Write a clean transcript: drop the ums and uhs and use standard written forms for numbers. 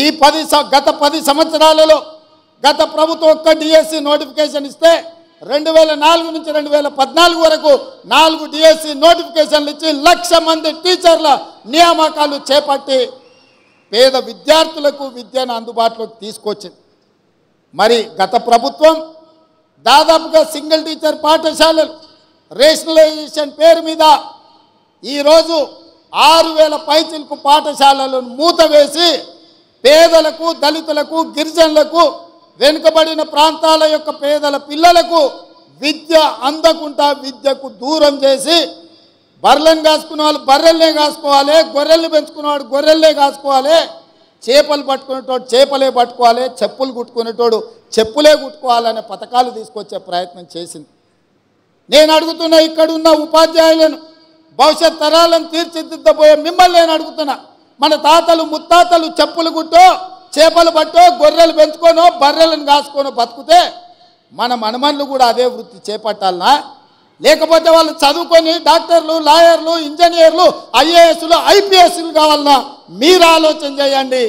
ఈ గత 10 సంవత్సరాలలో గత ప్రభుత్వం ఒక్క డిఎస్సి నోటిఫికేషన్ ఇస్తే 2004 నుంచి 2014 వరకు 4 డిఎస్సి నోటిఫికేషన్లు ఇచ్చి 1,00,000 మంది టీచర్ల నియామకాలు చేపట్టి పేద విద్యార్థులకు విద్యను అందుబాటులోకి తీసుకొచ్చింది. మరి గత ప్రభుత్వం దాదాపుగా సింగిల్ టీచర్ పాఠశాలలు రేషనలైజేషన్ పేరు మీద ఈరోజు 6,000 పైచిలకు పాఠశాలలను మూతవేసి పేదలకు, దళితులకు, గిరిజనులకు, వెనుకబడిన ప్రాంతాల యొక్క పేదల పిల్లలకు విద్య అందకుండా విద్యకు దూరం చేసి బర్రెలను కాసుకునే వాళ్ళు బర్రెలనే కాసుకోవాలి, గొర్రెల్ని పెంచుకునేవాడు గొర్రెలనే కాసుకోవాలి, చేపలు పట్టుకునేటోడు చేపలే పట్టుకోవాలి, చెప్పులు కుట్టుకునేటోడు చెప్పులే కుట్టుకోవాలనే పథకాలు తీసుకొచ్చే ప్రయత్నం చేసింది. నేను అడుగుతున్నా, ఇక్కడున్న ఉపాధ్యాయులను, భవిష్యత్ తరాలను తీర్చిదిద్దబోయే మిమ్మల్ని నేను అడుగుతున్నా, మన తాతలు ముత్తాతలు చెప్పులు కుట్టో, చేపలు పట్టో, గొర్రెలు పెంచుకోనో, బర్రెలను కాసుకోనో బతుకుతే మన మనమన్లు కూడా అదే వృత్తి చేపట్టాలనా? లేకపోతే వాళ్ళు చదువుకొని డాక్టర్లు, లాయర్లు, ఇంజనీర్లు, ఐఏఎస్లు, ఐపీఎస్లు కావాలన్నా? మీరు ఆలోచన చేయండి.